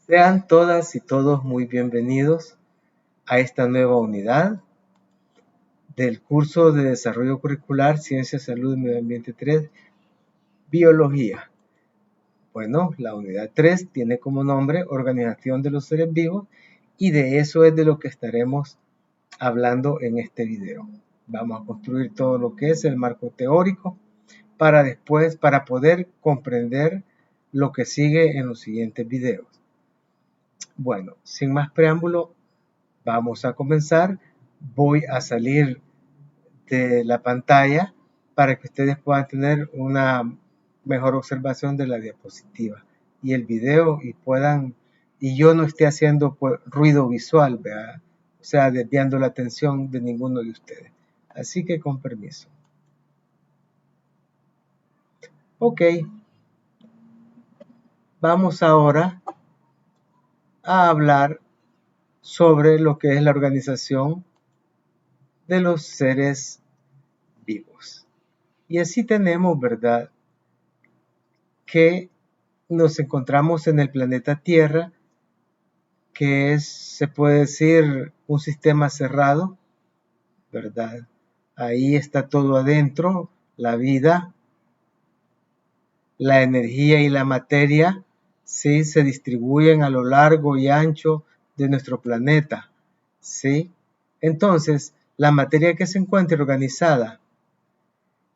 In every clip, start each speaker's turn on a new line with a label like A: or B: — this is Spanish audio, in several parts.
A: Sean todas y todos muy bienvenidos a esta nueva unidad del curso de Desarrollo Curricular Ciencia, Salud y Medio Ambiente 3, Biología. Bueno, la unidad 3 tiene como nombre Organización de los Seres Vivos y de eso es de lo que estaremos hablando en este video. Vamos a construir todo lo que es el marco teórico para poder comprender lo que sigue en los siguientes videos. Bueno, sin más preámbulo, vamos a comenzar. Voy a salir de la pantalla para que ustedes puedan tener una mejor observación de la diapositiva y el video y yo no esté haciendo ruido visual, ¿verdad? O sea, desviando la atención de ninguno de ustedes. Así que con permiso. Ok. Vamos ahora a hablar sobre lo que es la organización de los seres vivos. Y así tenemos, ¿verdad?, que nos encontramos en el planeta Tierra, que es, se puede decir, un sistema cerrado, ¿verdad? Ahí está todo adentro, la vida, la energía y la materia, ¿sí?, se distribuyen a lo largo y ancho de nuestro planeta, ¿sí? Entonces, la materia que se encuentra organizada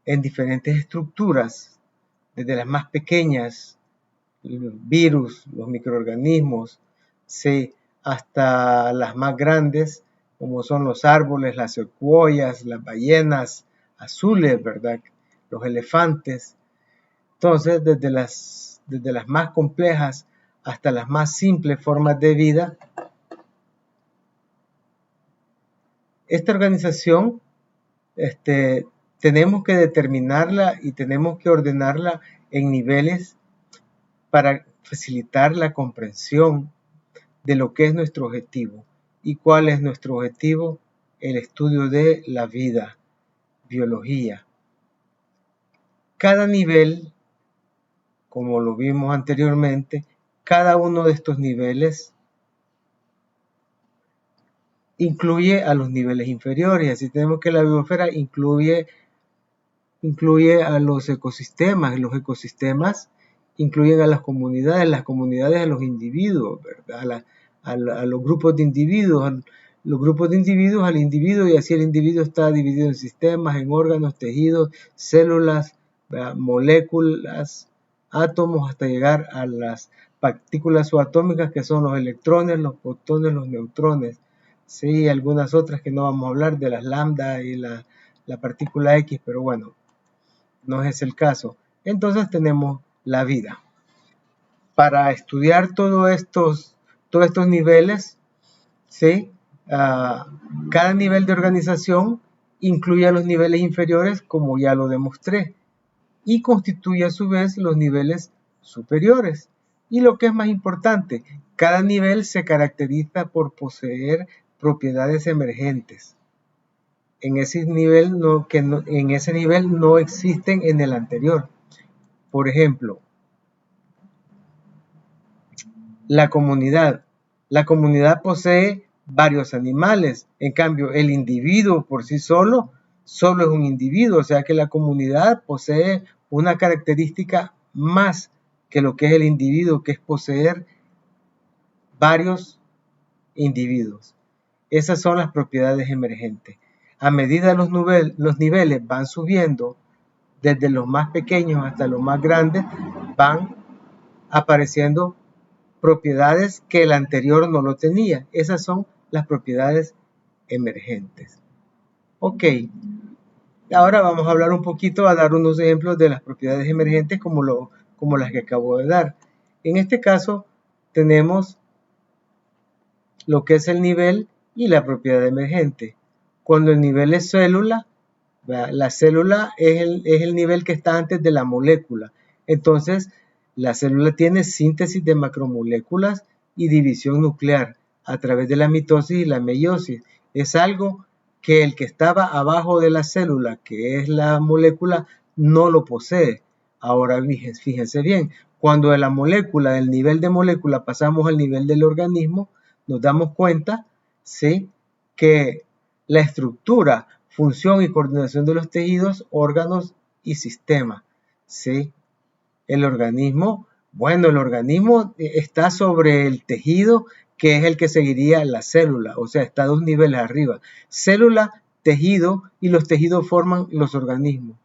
A: en diferentes estructuras, desde las más pequeñas, los virus, los microorganismos, ¿sí?, hasta las más grandes, como son los árboles, las secuoyas, las ballenas azules, ¿verdad?, los elefantes. Entonces, desde las más complejas hasta las más simples formas de vida, esta organización tenemos que determinarla y tenemos que ordenarla en niveles para facilitar la comprensión de lo que es nuestro objetivo. ¿Y cuál es nuestro objetivo? El estudio de la vida, biología. Cada nivel, como lo vimos anteriormente, cada uno de estos niveles incluye a los niveles inferiores. Así tenemos que la biosfera incluye a los ecosistemas incluyen a las comunidades a los individuos, ¿verdad?, a los grupos de individuos, al individuo, y así el individuo está dividido en sistemas, en órganos, tejidos, células, ¿verdad?, moléculas, átomos, hasta llegar a las partículas subatómicas, que son los electrones, los protones, los neutrones, sí, algunas otras que no vamos a hablar, de las lambda y la partícula X, pero bueno, no es el caso. Entonces tenemos la vida. Para estudiar todos estos niveles, ¿sí?, cada nivel de organización incluye a los niveles inferiores, como ya lo demostré, y constituye a su vez los niveles superiores. Y lo que es más importante, cada nivel se caracteriza por poseer propiedades emergentes. En ese nivel no existen en el anterior. Por ejemplo, la comunidad. La comunidad posee varios animales. En cambio, el individuo por sí solo es un individuo. O sea que la comunidad posee una característica más que lo que es el individuo, que es poseer varios individuos. Esas son las propiedades emergentes. A medida los niveles van subiendo, desde los más pequeños hasta los más grandes, van apareciendo propiedades que el anterior no lo tenía. Esas son las propiedades emergentes. Ok, ahora vamos a hablar un poquito, a dar unos ejemplos de las propiedades emergentes como las que acabo de dar. En este caso tenemos lo que es el nivel y la propiedad emergente. Cuando el nivel es célula, la célula es el nivel que está antes de la molécula. Entonces, la célula tiene síntesis de macromoléculas y división nuclear a través de la mitosis y la meiosis. Es algo que el que estaba abajo de la célula, que es la molécula, no lo posee. Ahora fíjense bien, cuando de la molécula, del nivel de molécula pasamos al nivel del organismo, nos damos cuenta, ¿sí?, que la estructura, función y coordinación de los tejidos, órganos y sistemas, ¿sí? El organismo, bueno, el organismo está sobre el tejido, que es el que seguiría la célula, o sea, está 2 niveles arriba. Célula, tejido, y los tejidos forman los organismos.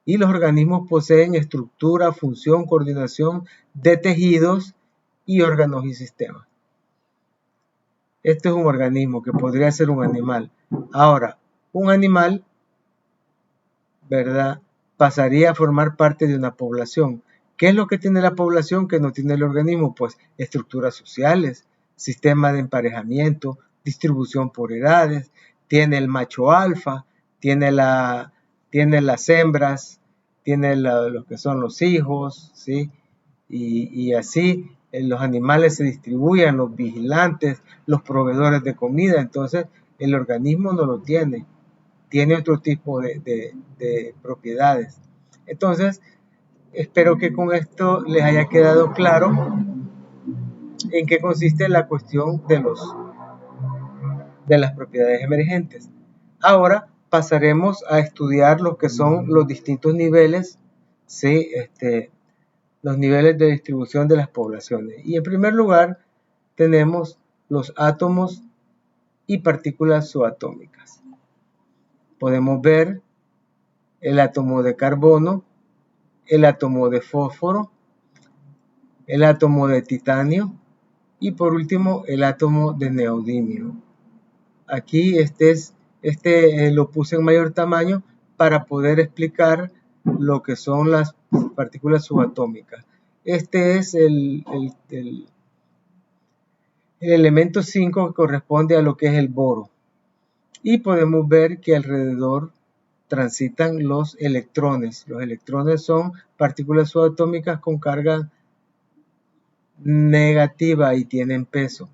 A: Y los organismos poseen estructura, función, coordinación de tejidos y órganos y sistemas. Este es un organismo que podría ser un animal. Ahora, un animal, ¿verdad?, pasaría a formar parte de una población. ¿Qué es lo que tiene la población que no tiene el organismo? Pues estructuras sociales, sistema de emparejamiento, distribución por edades, tiene el macho alfa, tiene las hembras, tiene lo que son los hijos, ¿sí? Y así los animales se distribuyen, los vigilantes, los proveedores de comida. Entonces el organismo no lo tiene otro tipo de propiedades. Entonces, espero que con esto les haya quedado claro en qué consiste la cuestión de las propiedades emergentes. Ahora pasaremos a estudiar lo que son los distintos niveles, ¿sí?, los niveles de distribución de las poblaciones. Y en primer lugar tenemos los átomos y partículas subatómicas. Podemos ver el átomo de carbono, el átomo de fósforo, el átomo de titanio y por último el átomo de neodimio. Aquí lo puse en mayor tamaño para poder explicar lo que son las partículas subatómicas. Este es el elemento 5 que corresponde a lo que es el boro. Y podemos ver que alrededor transitan los electrones. Los electrones son partículas subatómicas con carga negativa y tienen peso.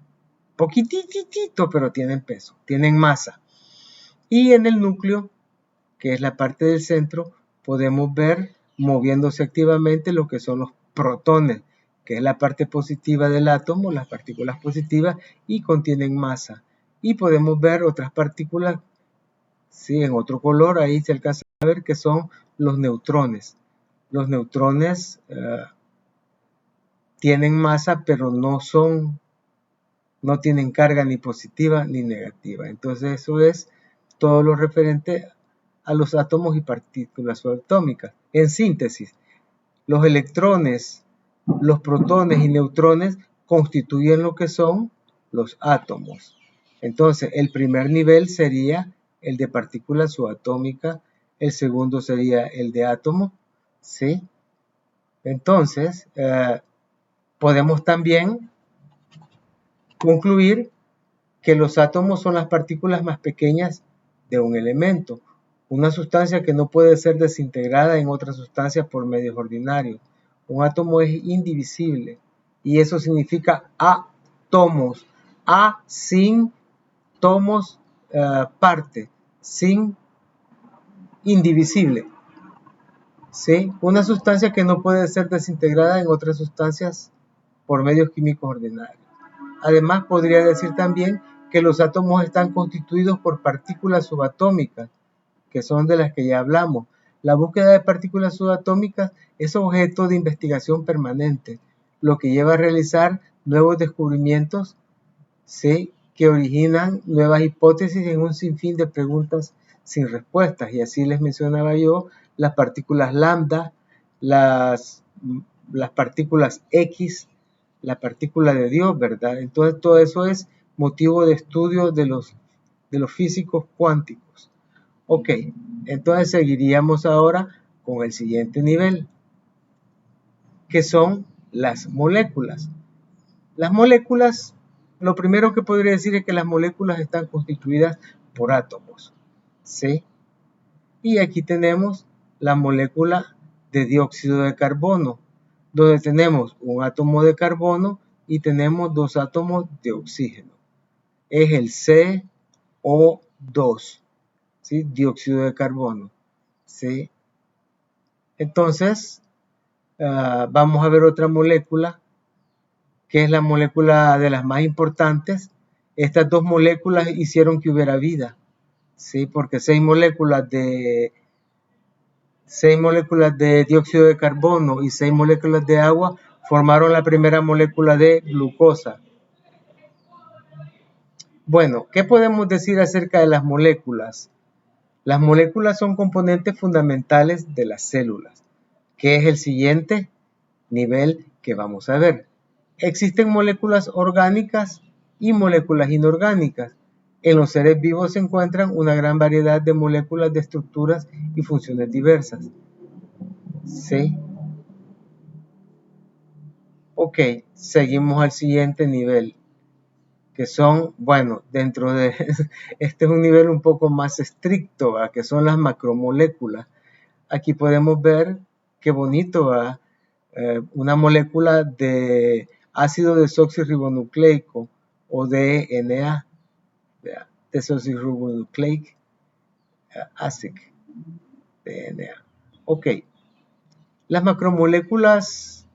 A: Poquititito, pero tienen peso, tienen masa. Y en el núcleo, que es la parte del centro, podemos ver moviéndose activamente lo que son los protones, que es la parte positiva del átomo, las partículas positivas, y contienen masa. Y podemos ver otras partículas, sí, en otro color, ahí se alcanza a ver que son los neutrones. Los neutrones tienen masa, pero no tienen carga ni positiva ni negativa. Entonces eso es todo lo referente a los átomos y partículas subatómicas. En síntesis, los electrones, los protones y neutrones constituyen lo que son los átomos. Entonces el primer nivel sería el de partículas subatómicas, el segundo sería el de átomo, ¿sí? Entonces podemos también concluir que los átomos son las partículas más pequeñas de un elemento, una sustancia que no puede ser desintegrada en otras sustancias por medios ordinarios. Un átomo es indivisible y eso significa átomos, sin tomos parte, sin indivisible. ¿Sí? Una sustancia que no puede ser desintegrada en otras sustancias por medios químicos ordinarios. Además, podría decir también que los átomos están constituidos por partículas subatómicas, que son de las que ya hablamos. La búsqueda de partículas subatómicas es objeto de investigación permanente, lo que lleva a realizar nuevos descubrimientos, ¿sí?, que originan nuevas hipótesis en un sinfín de preguntas sin respuestas. Y así les mencionaba yo las partículas lambda, las partículas X, la partícula de Dios, ¿verdad? Entonces todo eso es motivo de estudio de los físicos cuánticos. Ok, entonces seguiríamos ahora con el siguiente nivel, que son las moléculas. Las moléculas, lo primero que podría decir es que las moléculas están constituidas por átomos, ¿sí? Y aquí tenemos la molécula de dióxido de carbono, donde tenemos un átomo de carbono y tenemos 2 átomos de oxígeno. Es el CO2, ¿sí?, dióxido de carbono, ¿sí? Entonces, vamos a ver otra molécula, que es la molécula de las más importantes. Estas dos moléculas hicieron que hubiera vida, ¿sí? Porque 6 moléculas de dióxido de carbono y 6 moléculas de agua formaron la primera molécula de glucosa. Bueno, ¿qué podemos decir acerca de las moléculas? Las moléculas son componentes fundamentales de las células, que es el siguiente nivel que vamos a ver. Existen moléculas orgánicas y moléculas inorgánicas. En los seres vivos se encuentran una gran variedad de moléculas de estructuras y funciones diversas. ¿Sí? Ok, seguimos al siguiente nivel, que son, bueno, dentro de, este es un nivel un poco más estricto, ¿verdad? Que son las macromoléculas. Aquí podemos ver qué bonito, ¿verdad? Una molécula de ácido desoxirribonucleico o DNA, desoxirribonucleic acid, DNA. Ok, las macromoléculas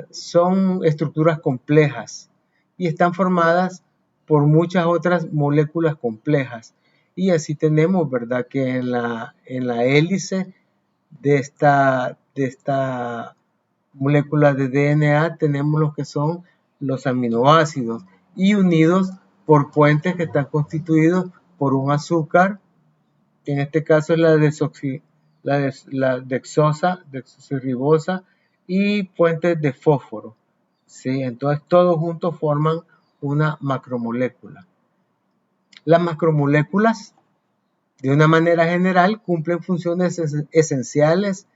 A: son estructuras complejas y están formadas por muchas otras moléculas complejas. Y así tenemos, ¿verdad?, que en la hélice de esta molécula de DNA tenemos lo que son los aminoácidos y unidos por puentes que están constituidos por un azúcar, que en este caso es la desoxirribosa y puentes de fósforo, ¿sí? Entonces todos juntos forman una macromolécula. Las macromoléculas, de una manera general, cumplen funciones esenciales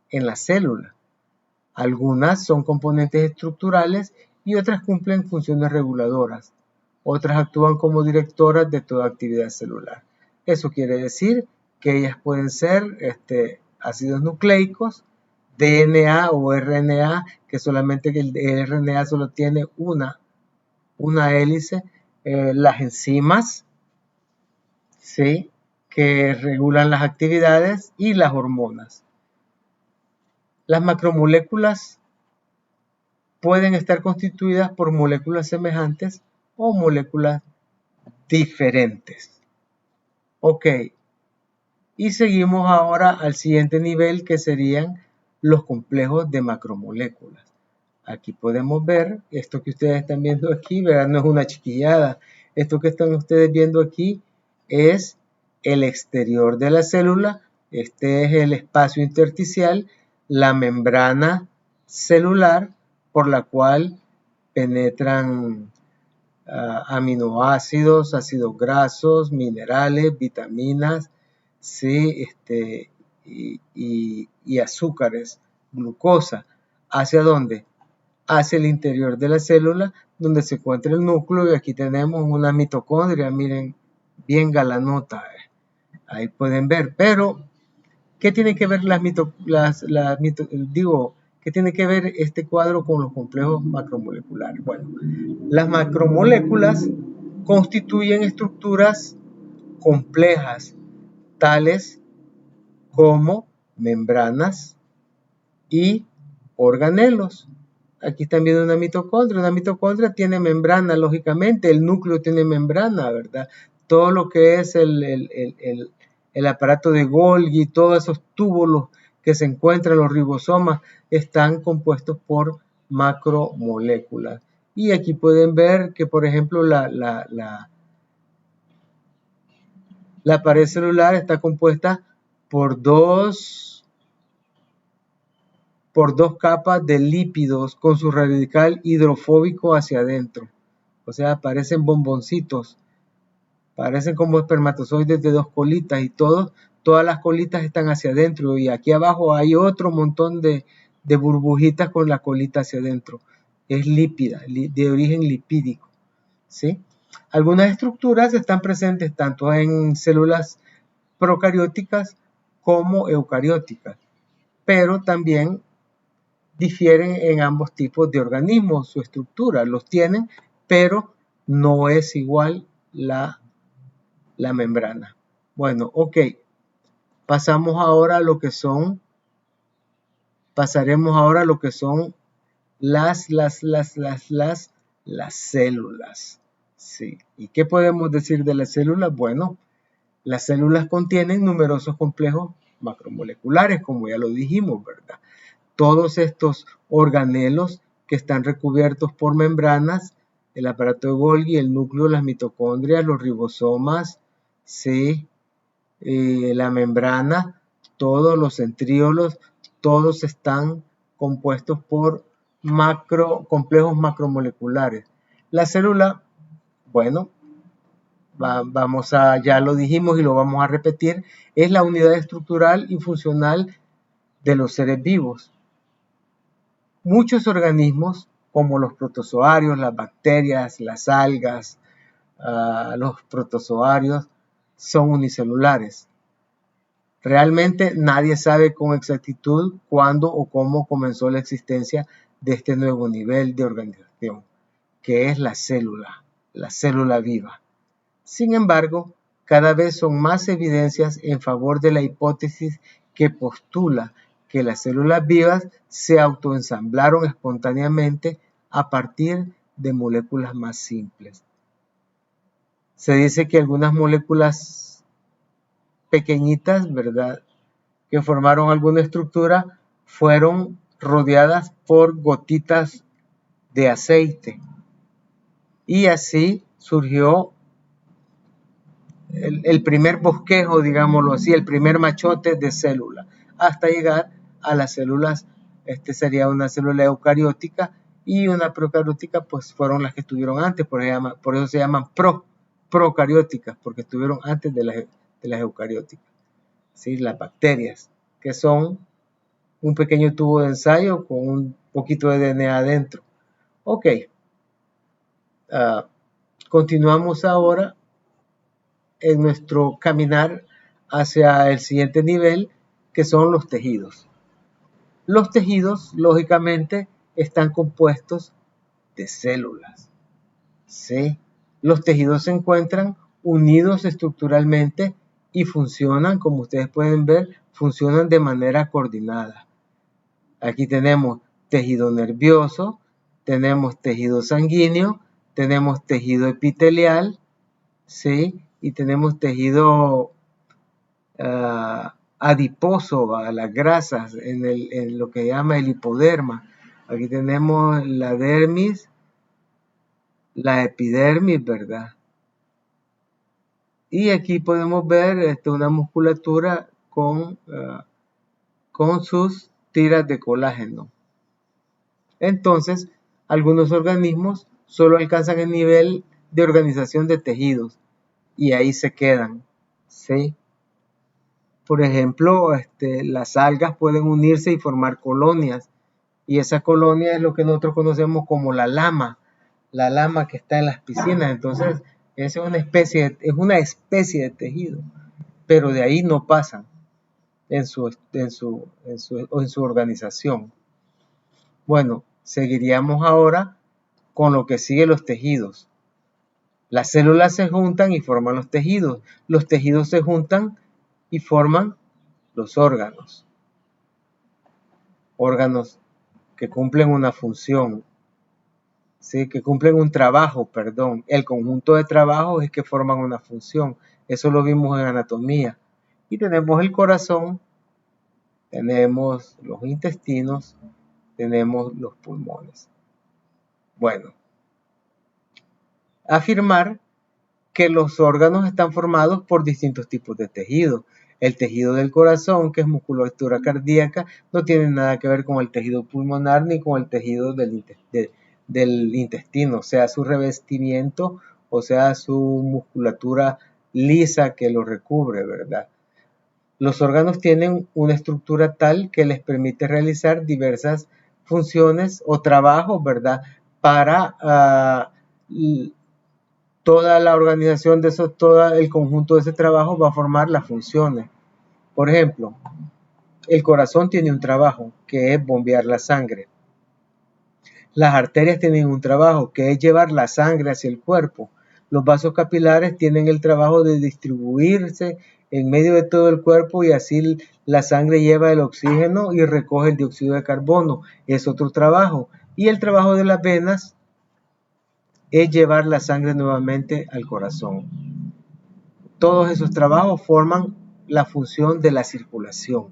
A: en la célula. Algunas son componentes estructurales y otras cumplen funciones reguladoras. Otras actúan como directoras de toda actividad celular. Eso quiere decir que ellas pueden ser ácidos nucleicos, DNA o RNA, que solamente el RNA solo tiene una hélice, las enzimas, ¿sí?, que regulan las actividades, y las hormonas. Las macromoléculas pueden estar constituidas por moléculas semejantes o moléculas diferentes. Ok, y seguimos ahora al siguiente nivel, que serían los complejos de macromoléculas. Aquí podemos ver esto que ustedes están viendo aquí, ¿verdad? No es una chiquillada. Esto que están ustedes viendo aquí es el exterior de la célula. Este es el espacio intersticial, la membrana celular por la cual penetran aminoácidos, ácidos grasos, minerales, vitaminas, ¿sí?, y azúcares, glucosa. ¿Hacia dónde? Hacia el interior de la célula, donde se encuentra el núcleo, y aquí tenemos una mitocondria, miren, bien galanota, ahí pueden ver. Pero ¿qué tiene que ver qué tiene que ver este cuadro con los complejos macromoleculares? Bueno, las macromoléculas constituyen estructuras complejas, tales como membranas y organelos. Aquí están viendo una mitocondria. Una mitocondria tiene membrana, lógicamente. El núcleo tiene membrana, ¿verdad? Todo lo que es el aparato de Golgi, todos esos túbulos que se encuentran en los ribosomas, están compuestos por macromoléculas. Y aquí pueden ver que, por ejemplo, la pared celular está compuesta por dos capas de lípidos con su radical hidrofóbico hacia adentro. O sea, parecen bomboncitos, parecen como espermatozoides de dos colitas, y todas las colitas están hacia adentro, y aquí abajo hay otro montón de burbujitas con la colita hacia adentro. Es lípida, de origen lipídico, ¿sí? Algunas estructuras están presentes tanto en células procarióticas como eucarióticas, pero también difieren en ambos tipos de organismos. Su estructura los tienen, pero no es igual la membrana. Bueno, ok. Pasamos ahora a lo que son pasaremos ahora a lo que son las células. Sí. ¿Y qué podemos decir de las células? Bueno, las células contienen numerosos complejos macromoleculares, como ya lo dijimos, ¿verdad? Todos estos organelos que están recubiertos por membranas, el aparato de Golgi, el núcleo, las mitocondrias, los ribosomas, ¿sí? La membrana, todos los centriolos, todos están compuestos por complejos macromoleculares. La célula, bueno, ya lo dijimos y lo vamos a repetir, es la unidad estructural y funcional de los seres vivos. Muchos organismos, como los protozoarios, las bacterias, las algas, los protozoarios, son unicelulares. Realmente nadie sabe con exactitud cuándo o cómo comenzó la existencia de este nuevo nivel de organización, que es la célula viva. Sin embargo, cada vez son más evidencias en favor de la hipótesis que postula que las células vivas se autoensamblaron espontáneamente a partir de moléculas más simples. Se dice que algunas moléculas pequeñitas, ¿verdad?, que formaron alguna estructura, fueron rodeadas por gotitas de aceite. Y así surgió el primer bosquejo, digámoslo así, el primer machote de célula, hasta llegar a las células. Sería una célula eucariótica, y una procariótica pues fueron las que estuvieron antes, por eso se llaman procarióticas, porque estuvieron antes de las eucarióticas. ¿Sí? Las bacterias, que son un pequeño tubo de ensayo con un poquito de DNA adentro. Ok, continuamos ahora en nuestro caminar hacia el siguiente nivel, que son los tejidos. Los tejidos, lógicamente, están compuestos de células. ¿Sí? Los tejidos se encuentran unidos estructuralmente y funcionan, como ustedes pueden ver, funcionan de manera coordinada. Aquí tenemos tejido nervioso, tenemos tejido sanguíneo, tenemos tejido epitelial, ¿sí? Y tenemos tejido adiposo, a las grasas, en lo que llama el hipoderma. Aquí tenemos la dermis, la epidermis, ¿verdad? Y aquí podemos ver una musculatura con sus tiras de colágeno. Entonces, algunos organismos solo alcanzan el nivel de organización de tejidos y ahí se quedan, ¿sí? Por ejemplo, las algas pueden unirse y formar colonias, y esa colonia es lo que nosotros conocemos como la lama que está en las piscinas. Entonces, es una especie de tejido, pero de ahí no pasan en su organización. Bueno, seguiríamos ahora con lo que sigue los tejidos. Las células se juntan y forman los tejidos. Los tejidos se juntan y forman los órganos. Órganos que cumplen una función, ¿sí? Que cumplen un trabajo, perdón. El conjunto de trabajos es que forman una función. Eso lo vimos en anatomía. Y tenemos el corazón, tenemos los intestinos, tenemos los pulmones. Bueno, afirmar que los órganos están formados por distintos tipos de tejidos. El tejido del corazón, que es musculatura cardíaca, no tiene nada que ver con el tejido pulmonar ni con el tejido del intestino, o sea, su revestimiento, o sea, su musculatura lisa que lo recubre, ¿verdad? Los órganos tienen una estructura tal que les permite realizar diversas funciones o trabajos, ¿verdad? Para toda la organización de eso, todo el conjunto de ese trabajo va a formar las funciones. Por ejemplo, el corazón tiene un trabajo que es bombear la sangre. Las arterias tienen un trabajo que es llevar la sangre hacia el cuerpo. Los vasos capilares tienen el trabajo de distribuirse en medio de todo el cuerpo y así la sangre lleva el oxígeno y recoge el dióxido de carbono. Es otro trabajo. Y el trabajo de las venas es llevar la sangre nuevamente al corazón. Todos esos trabajos forman la función de la circulación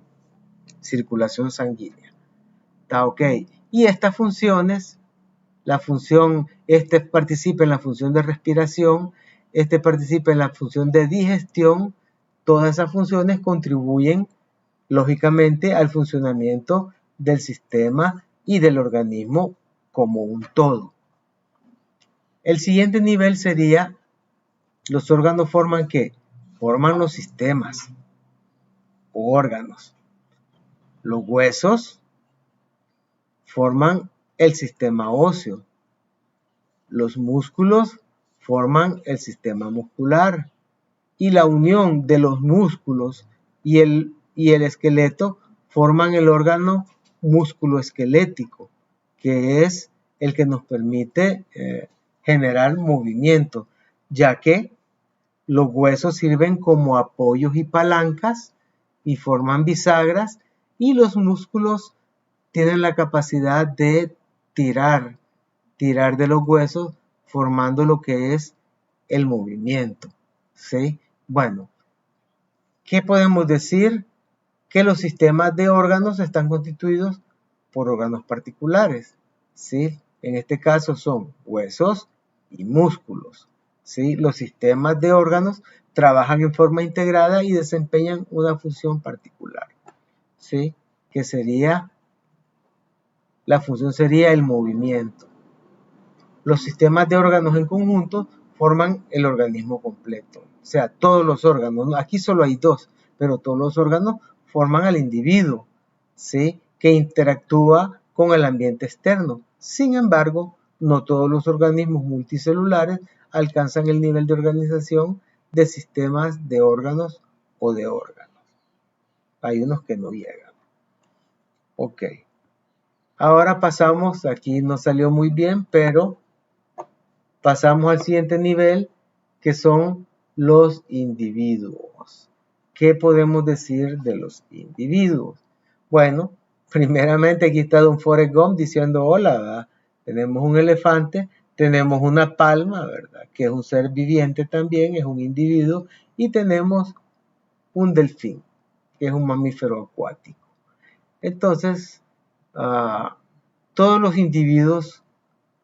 A: sanguínea. ¿Está ok? Y estas funciones, este participa en la función de respiración, este participa en la función de digestión. Todas esas funciones contribuyen lógicamente al funcionamiento del sistema y del organismo como un todo. El siguiente nivel sería, los órganos forman ¿qué? Forman los sistemas o órganos. Los huesos forman el sistema óseo. Los músculos forman el sistema muscular. Y la unión de los músculos y el esqueleto forman el órgano músculo-esquelético, que es el que nos permite generar movimiento, ya que los huesos sirven como apoyos y palancas y forman bisagras, y los músculos tienen la capacidad de tirar de los huesos, formando lo que es el movimiento. ¿Sí? Bueno, ¿qué podemos decir? Que los sistemas de órganos están constituidos por órganos particulares, ¿sí? En este caso son huesos y músculos, ¿sí? Los sistemas de órganos trabajan en forma integrada y desempeñan una función particular, ¿sí? Que sería, la función sería el movimiento. Los sistemas de órganos en conjunto forman el organismo completo. O sea, todos los órganos, aquí solo hay dos, pero todos los órganos forman al individuo, ¿sí? Que interactúa con el ambiente externo. Sin embargo, no todos los organismos multicelulares alcanzan el nivel de organización de sistemas de órganos o de órganos. Hay unos que no llegan. Ok. Ahora pasamos, aquí no salió muy bien, pero pasamos al siguiente nivel, que son los individuos. ¿Qué podemos decir de los individuos? Bueno, primeramente aquí está Don Forrest Gump diciendo hola, ¿verdad? Tenemos un elefante, tenemos una palma, ¿verdad? Que es un ser viviente también, es un individuo, y tenemos un delfín, que es un mamífero acuático. Entonces, todos los individuos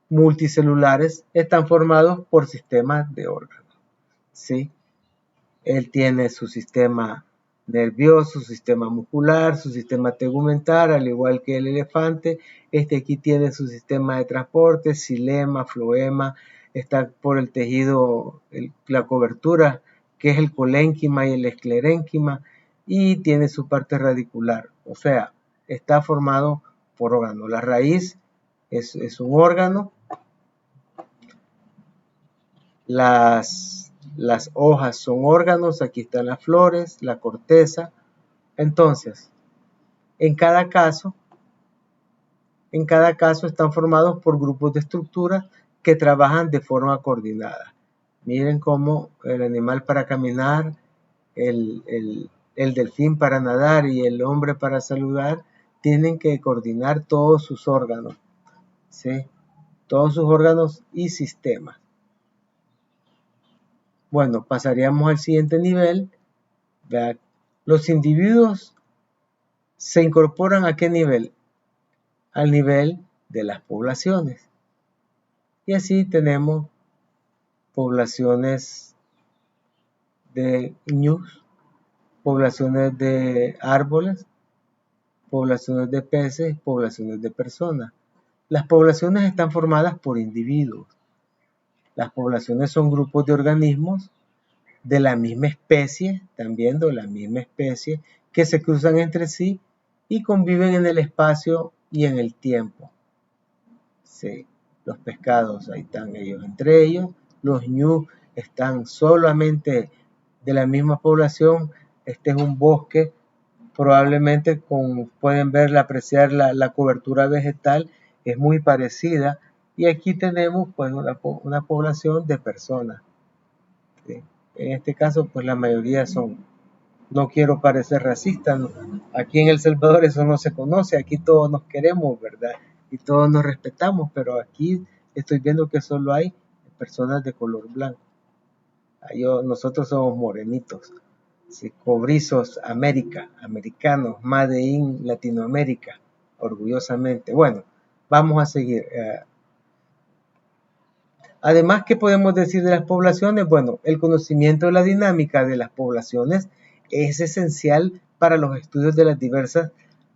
A: multicelulares están formados por sistemas de órganos, ¿sí? Él tiene su sistema nervioso, su sistema muscular, su sistema tegumental, al igual que el elefante. Este aquí tiene su sistema de transporte, xilema, floema, está por el tejido, la cobertura, que es el colénquima y el esclerénquima, y tiene su parte radicular, o sea, está formado por órganos. La raíz es un órgano. Las hojas son órganos, aquí están las flores, la corteza. Entonces, en cada caso están formados por grupos de estructuras que trabajan de forma coordinada. Miren cómo el animal para caminar, el delfín para nadar y el hombre para saludar tienen que coordinar todos sus órganos, ¿sí? Todos sus órganos y sistemas. Bueno, pasaríamos al siguiente nivel. ¿Verdad? Los individuos se incorporan ¿a qué nivel? Al nivel de las poblaciones. Y así tenemos poblaciones de ñus, poblaciones de árboles, poblaciones de peces, poblaciones de personas. Las poblaciones están formadas por individuos. Las poblaciones son grupos de organismos de la misma especie, también de la misma especie, que se cruzan entre sí y conviven en el espacio y en el tiempo. Sí, los pescados, ahí están ellos entre ellos. Los ñus están solamente de la misma población. Este es un bosque, probablemente pueden ver, apreciar la cobertura vegetal, es muy parecida. Y aquí tenemos pues una población de personas, ¿sí? En este caso, pues la mayoría son No quiero parecer racista, ¿no? Aquí en El Salvador eso no se conoce, aquí todos nos queremos, ¿verdad? Y todos nos respetamos, pero aquí estoy viendo que solo hay personas de color blanco. Nosotros somos morenitos, sí, cobrizos, América, americanos, Made in Latinoamérica, orgullosamente. Bueno, vamos a seguir. Además, ¿qué podemos decir de las poblaciones? Bueno, el conocimiento de la dinámica de las poblaciones es esencial para los estudios de las diversas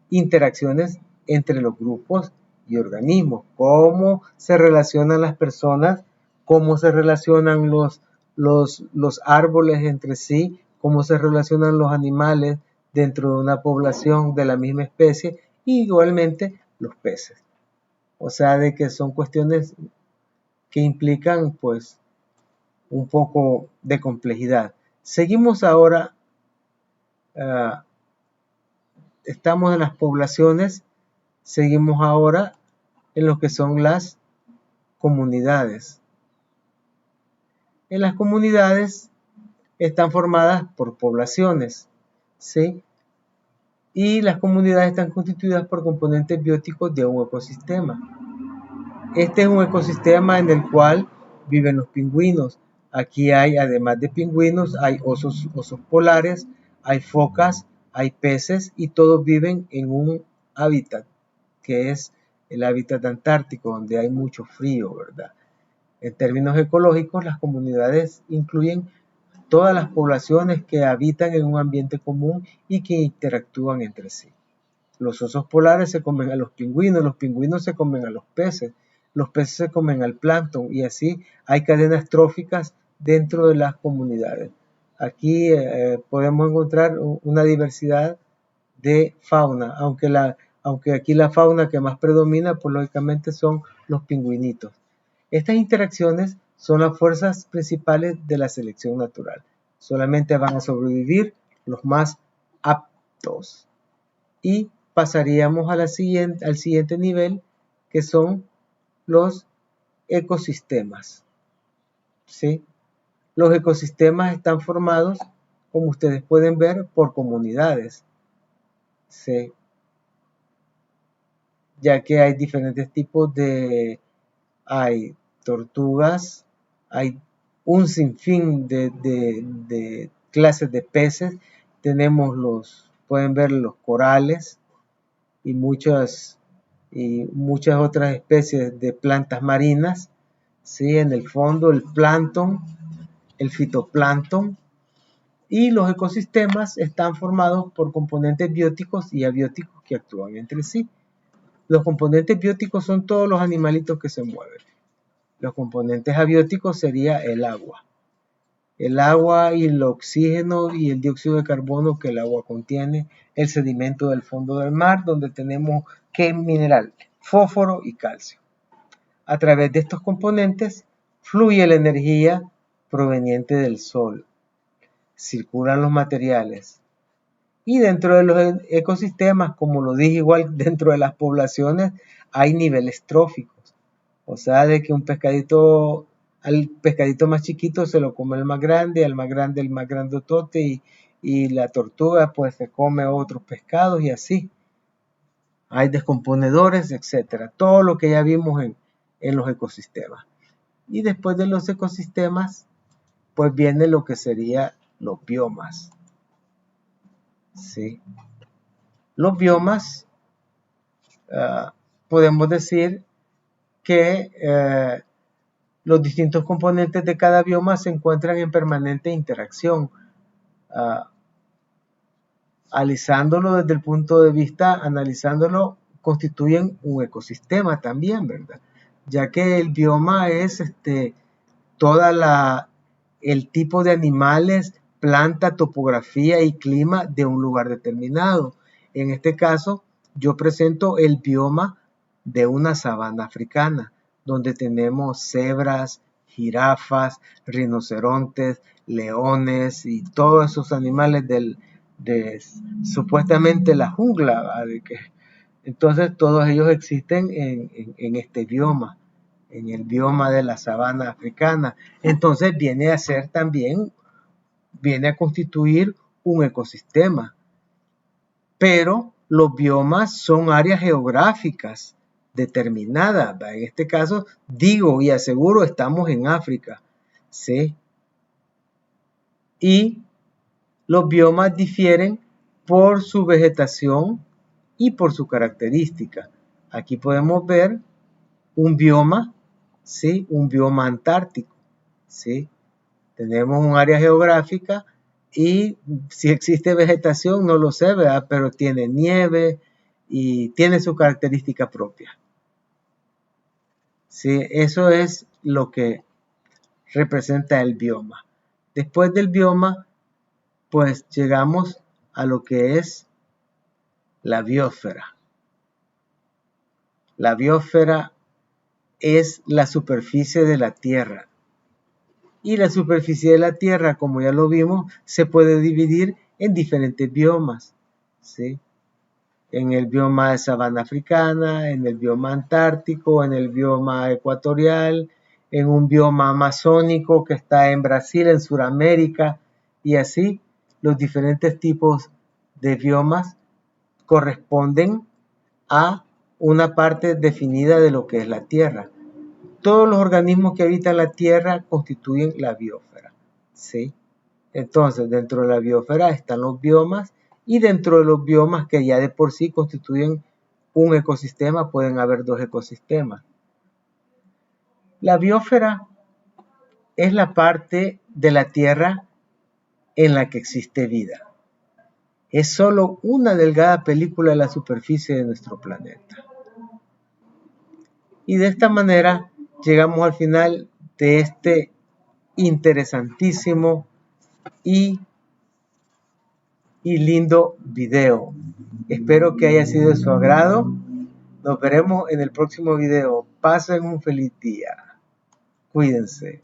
A: interacciones entre los grupos y organismos. Cómo se relacionan las personas, cómo se relacionan los árboles entre sí, cómo se relacionan los animales dentro de una población de la misma especie, y igualmente los peces. O sea, de que son cuestiones que implican pues un poco de complejidad. Seguimos ahora, estamos en las poblaciones, seguimos ahora en lo que son las comunidades. En las comunidades están formadas por poblaciones, ¿sí? Y las comunidades están constituidas por componentes bióticos de un ecosistema. Este es un ecosistema en el cual viven los pingüinos. Aquí hay, además de pingüinos, hay osos polares, hay focas, hay peces y todos viven en un hábitat que es el hábitat antártico, donde hay mucho frío, ¿verdad? En términos ecológicos, las comunidades incluyen todas las poblaciones que habitan en un ambiente común y que interactúan entre sí. Los osos polares se comen a los pingüinos se comen a los peces se comen al plancton y así hay cadenas tróficas dentro de las comunidades. Aquí podemos encontrar una diversidad de fauna, aunque aquí la fauna que más predomina, pues lógicamente son los pingüinitos. Estas interacciones son las fuerzas principales de la selección natural. Solamente van a sobrevivir los más aptos. Y pasaríamos al siguiente nivel, que son los ecosistemas. ¿Sí? Los ecosistemas están formados, como ustedes pueden ver, por comunidades. ¿Sí? Ya que hay diferentes tipos hay tortugas, hay un sinfín de clases de peces, pueden ver los corales y muchas otras especies de plantas marinas, ¿sí? En el fondo el plancton, el fitoplancton, y los ecosistemas están formados por componentes bióticos y abióticos que actúan entre sí. Los componentes bióticos son todos los animalitos que se mueven. Los componentes abióticos sería el agua. El agua y el oxígeno y el dióxido de carbono que el agua contiene, el sedimento del fondo del mar, donde tenemos ¿qué mineral? Fósforo y calcio. A través de estos componentes fluye la energía proveniente del sol. Circulan los materiales. Y dentro de los ecosistemas, como lo dije igual, dentro de las poblaciones hay niveles tróficos. O sea, de que al pescadito más chiquito se lo come el más grande, al más grande el más grandotote y la tortuga pues se come otros pescados y así. Hay descomponedores, etcétera. Todo lo que ya vimos en los ecosistemas. Y después de los ecosistemas, pues viene lo que sería los biomas. ¿Sí? Los biomas, podemos decir que los distintos componentes de cada bioma se encuentran en permanente interacción. Analizándolo desde el punto de vista, analizándolo, constituyen un ecosistema también, ¿verdad? Ya que el bioma es el tipo de animales, planta, topografía y clima de un lugar determinado. En este caso, yo presento el bioma de una sabana africana, donde tenemos cebras, jirafas, rinocerontes, leones y todos esos animales de supuestamente la jungla. Entonces todos ellos existen en este bioma, en el bioma de la sabana africana. Entonces viene a constituir un ecosistema. Pero los biomas son áreas geográficas determinadas. En este caso, digo y aseguro, estamos en África. ¿Sí? Y los biomas difieren por su vegetación y por su característica. Aquí podemos ver un bioma, ¿sí? Un bioma antártico, ¿sí? Tenemos un área geográfica y si existe vegetación no lo sé, ¿verdad? Pero tiene nieve y tiene su característica propia. ¿Sí? Eso es lo que representa el bioma. Después del bioma, pues llegamos a lo que es la biosfera. La biosfera es la superficie de la Tierra. Y la superficie de la Tierra, como ya lo vimos, se puede dividir en diferentes biomas, ¿sí? En el bioma de sabana africana, en el bioma antártico, en el bioma ecuatorial, en un bioma amazónico que está en Brasil, en Sudamérica, y así los diferentes tipos de biomas corresponden a una parte definida de lo que es la Tierra. Todos los organismos que habitan la Tierra constituyen la biosfera, ¿sí? Entonces, dentro de la biosfera están los biomas y dentro de los biomas que ya de por sí constituyen un ecosistema, pueden haber dos ecosistemas. La biosfera es la parte de la Tierra en la que existe vida. Es solo una delgada película de la superficie de nuestro planeta. Y de esta manera llegamos al final de este interesantísimo y lindo video. Espero que haya sido de su agrado. Nos veremos en el próximo video. Pasen un feliz día. Cuídense.